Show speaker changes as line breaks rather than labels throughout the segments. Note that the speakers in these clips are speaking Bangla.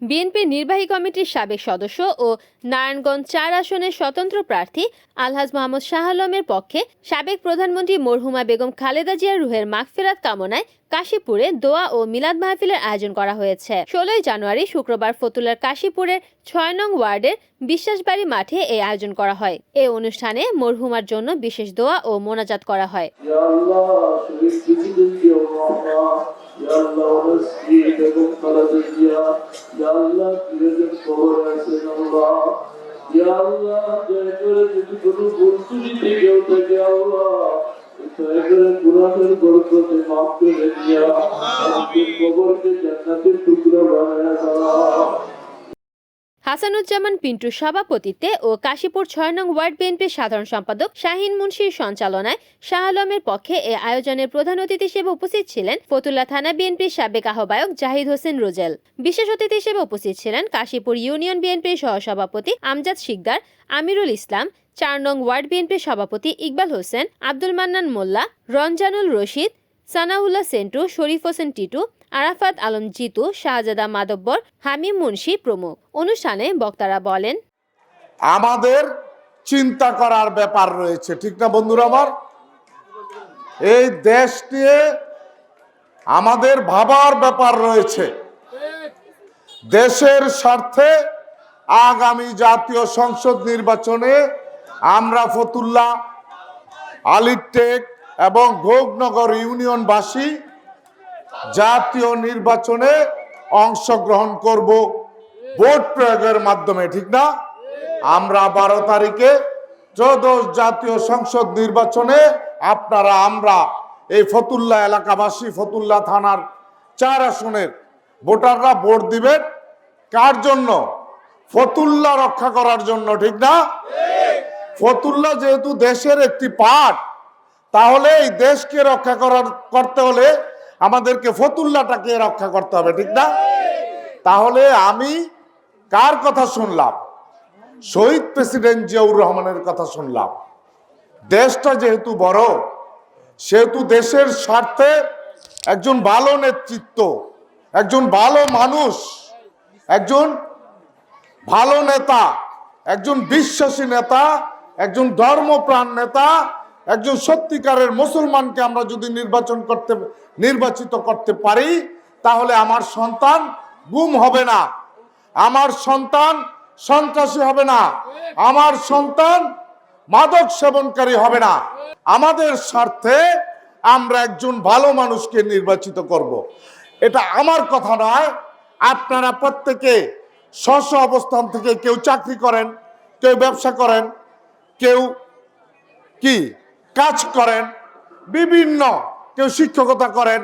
বিএনপি নির্বাহী কমিটির সাবেক সদস্য ও নারায়ণগঞ্জ ৪ আসনের স্বতন্ত্র প্রার্থী আলহাজ মোহাম্মদ শাহ আলমের পক্ষে সাবেক প্রধানমন্ত্রী মরহুমা বেগম খালেদা জিয়ার রুহের মাগফিরাত কামনায় কাশীপুরে দোয়া ও মিলাদ মাহফিলের আয়োজন করা হয়েছে। ১৬ জানুয়ারি শুক্রবার ফতুল্লার কাশীপুরের ৬ নং ওয়ার্ডের বিশ্বাসবাড়ি মাঠে এই আয়োজন করা হয়। এই অনুষ্ঠানে মরহুমার জন্য বিশেষ দোয়া ও মোনাজাত করা হয়। হাসানুজ্জামান পিন্টুর সভাপতিত্বে ও কাশীপুর ৬ নং ওয়ার্ড বিএনপির সাধারণ সম্পাদক শাহিন মুন্সির সঞ্চালনায় শাহ আলমের পক্ষে এ আয়োজনের প্রধান অতিথি হিসেবে উপস্থিত ছিলেন ফতুল্লা থানা বিএনপির সাবেক আহ্বায়ক জাহিদ হোসেন রোজেল। বিশেষ অতিথি হিসেবে উপস্থিত ছিলেন কাশীপুর ইউনিয়ন বিএনপির সহসভাপতি আমজাদ শিকদার, আমিরুল ইসলাম, ৪ নং ওয়ার্ড বিএনপির সভাপতি ইকবাল হোসেন, আব্দুল মান্নান মোল্লা, রমজানুল রশিদ, সানাউল্লাহ সেন্টু, শরীফ হোসেন টিটু, আরাফাত আলম জিতু, শাহজাদা মাদব্বর, হামিম মুন্সি প্রমুখ। অনুষ্ঠানে বক্তারা বলেন,
আমাদের চিন্তা করার ব্যাপার রয়েছে, ঠিক না বন্ধুরা? আমার এই দেশ নিয়ে আমাদের ভাবার ব্যাপার রয়েছে। দেশের স্বার্থে আগামী জাতীয় সংসদ নির্বাচনে আমরা ফতুল্লা, আলিটেক এবং ঘোগনগর ইউনিয়নবাসী জাতীয় নির্বাচনে অংশগ্রহণ করব ভোট প্রয়োগের মাধ্যমে, ঠিক না? আমরা ১২ তারিখে ত্রয়োদশ জাতীয় সংসদ নির্বাচনে আমরা এই ফতুল্লা এলাকাবাসী, ফতুল্লা থানার ৪ আসনের ভোটাররা ভোট দিবেন কার জন্য? ফতুল্লা রক্ষা করার জন্য, ঠিক না? ফতুল্লা যেহেতু দেশের একটি পার্ট, তাহলে এই দেশকে রক্ষা করতে হলে আমাদেরকে ফতুল্লাটাকে রক্ষা করতে হবে, ঠিক না? তাহলে আমি কার কথা শুনলাম? শহীদ প্রেসিডেন্ট জিয়াউর রহমানের কথা শুনলাম। দেশটা যেহেতু বড়, সেহেতু দেশের স্বার্থে একজন ভালো নেতৃত্ব, একজন ভালো মানুষ, একজন ভালো নেতা, একজন বিশ্বাসী নেতা, একজন ধর্মপ্রাণ নেতা, একজন সত্যিকারের মুসলমানকে আমরা যদি নির্বাচিত করতে পারি, তাহলে আমার সন্তান গুম হবে না, আমার সন্তান সন্ত্রাসী হবে না, আমার সন্তান মাদক সেবনকারী হবে না। আমাদের স্বার্থে আমরা একজন ভালো মানুষকে নির্বাচিত করব। এটা আমার কথা নয়। আপনারা প্রত্যেকে স্ব অবস্থান থেকে, কেউ চাকরি করেন, কেউ ব্যবসা করেন, কেউ কি কাজ করেন, বিভিন্ন, কেউ শিক্ষকতা করেন,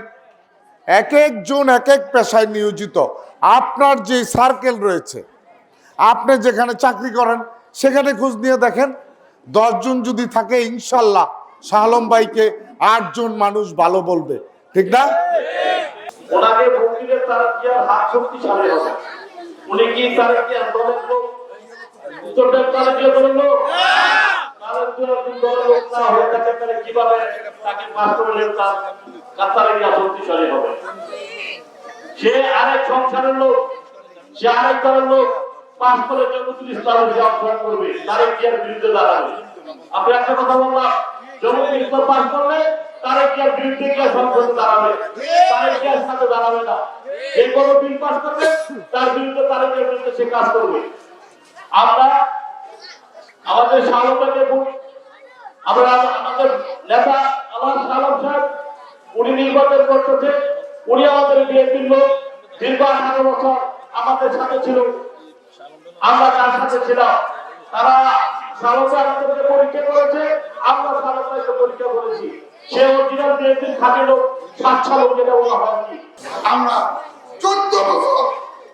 এক একজন এক এক পেশায় নিয়োজিত। আপনার যে সার্কেল রয়েছে, আপনি যেখানে চাকরি করেন সেখানে খোঁজ নিয়ে দেখেন, 10 জন যদি থাকে, ইনশাল্লাহ শাহ আলম ভাইকে 8 জন মানুষ ভালো বলবে, ঠিক না?
ওনাকে ভোট দিলে তার কি আর হাত শক্তিশালী হবে? উনি কি তার কি আন্দোলন লোক, উত্তরটা তার কি দলের লোক? তার জন্য দলের লোক না হয়ে থাকে, তাহলে কিভাবে তাকে পাস করলে তার কি শক্তিশালী হবে? সে আরেক সংসারের লোক, সে আরেক দলের লোক, পাস করে জমিতুল ইসলামের যে অংশগ্রহণ করবে, তারে কি আর বিরুদ্ধে দাঁড়াবে? আপনি একটা কথা বললাম, জমিতুল ইসলাম পাস করলে তারে কি আর বিরুদ্ধে কি সংসদে দাঁড়াবে? তারে কি আর সাথে দাঁড়াবে না। যে কোনো বিল পাস করবে তার বিরুদ্ধে, তারে কি বিরুদ্ধে সে কাজ করবে। আমরা আমাদের শাহরুখকে বলি, আমরা আমাদের নেতা আমার শাহরুখ সাহেব, উনি নির্বাচন করতেছে, উনি আমাদের বিএনপির লোক, দীর্ঘ 18 বছর আমাদের সাথে ছিল, আমরা তার সাথে ছিলাম। তারা শাহরুখ আমাদেরকে পরীক্ষা করেছে, আমরা শাহরুখকে পরীক্ষা করেছি। সে অরিজিনাল বিএনপির খাঁটি লোক, সাচ্চা লোক, যেটা বলা হয়।
আমরা 14 বছর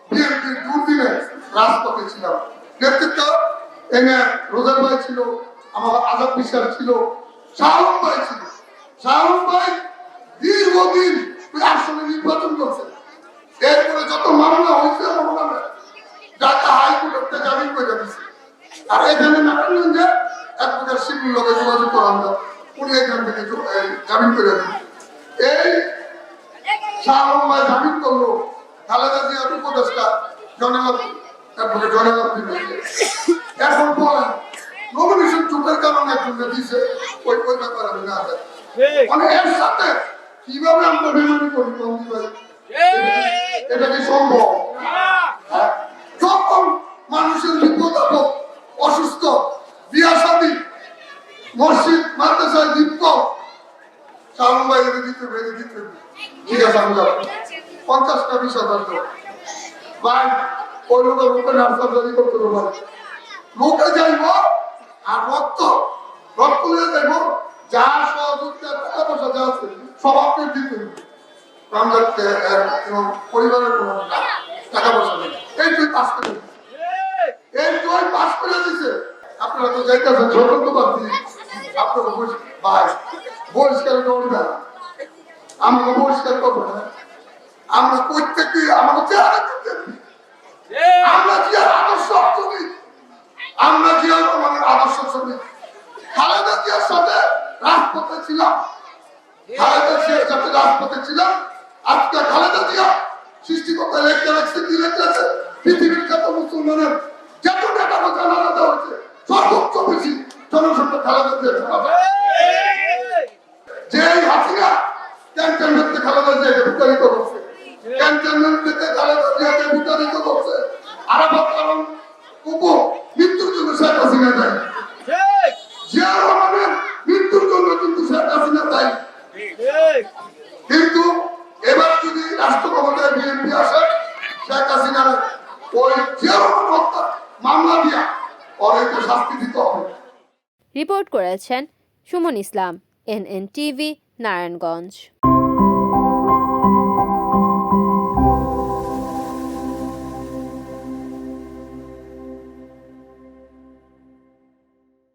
বিএনপির দুর্দিনে রাজপথে ছিলাম। নেতৃত্ব এনে রোজার ভাই ছিল, আমার আজাদ বিশ্বাস ছিল, শাহ আলম ভাই ছিল। শাহ আলম ভাই দীর্ঘদিন আসলে নির্বাচন করছে। এরপরে যত মামলা হয়েছে, ঢাকা হাইকোর্টে জামিন করে দিচ্ছে। আর এখানে নারায়ণগঞ্জে এক প্রকার শিবির লোকের যোগাযোগ করা, উনি এখান থেকে জামিন করে দিন। এই শাহরুখ ভাই জামিন করলো, খালেদা জিয়ার উপদেষ্টা জয়নাল আবদীন। এখন বলেন নমিনেশন চুপের কারণে একজনকে দিছে, ওই ব্যাপারে আমি না জানি। মানে এর সাথে কিভাবে আমরা বেমানি করি কমতি ভাই? এটা কি সম্ভব? হ্যাঁ? যখন মানুষের বিপদ আপদ, অসুস্থ, বিয়া শাদী, মসজিদ মাদ্রাসায় লিপ্ত, শাহরুখ ভাই এনে দিতে পেরে দিতে, ঠিক আছে আমি যাবো 50টা 20,000 দেবো ভাই। ওই লোকের রূপে নার্সারি করতে দেবো ভাই, লোকে যাইব আর রক্ত নিয়ে যাইব, যা সহযোগিতা টাকা পয়সা যা আছে সব আপনি দিতে হবে। পরিবারের কোনো টাকা পয়সা নেই, এই তুই পাস করে এই তুই পাস করে দিছে। আপনারা তো যাইতেছেন স্বতন্ত্র প্রার্থী, আপনারা ভাই বহিষ্কার করবে না, আমাকে বহিষ্কার করবো না। আমরা প্রত্যেকে আমাকে চেহারা দিতে, আমরা কি আর আদর্শ শ্রমিক, আমরা কি আর আমাদের আদর্শ শ্রমিক। খালেদা জিয়ার সাথে রাজপথে ছিলাম, খালেদা জিয়ার সাথে রাজপথে ছিলাম। আজকে খালেদা জিয়া সৃষ্টিকর্তা লেখতে রাখছে, কি লেখতেছে? পৃথিবীর যত মুসলমানের যত টাকা পয়সা আলাদা দেওয়া হয়েছে সর্বোচ্চ বেশি জনসংখ্যা খালেদা জিয়া। যে হাসিনা ক্যান্টনমেন্টে খালেদা জিয়াকে বিতাড়িত করছে, ক্যান্টনমেন্ট থেকে খালেদা জিয়াকে বিতাড়িত করছে। আরাফাত কারণ মৃত্যুর জন্য শেখ হাসিনা দেয়, জিয়া রহমানের মৃত্যুর জন্য কিন্তু শেখ হাসিনা দেয়। কিন্তু এবার যদি রাষ্ট্র ক্ষমতায় বিএনপি আসে, শেখ হাসিনার ওই জিয়া রহমান হত্যা মামলা দিয়া অনেকে শাস্তি দিতে হবে।
রিপোর্ট করেছেন সুমন ইসলাম, NNTV, নারায়ণগঞ্জ।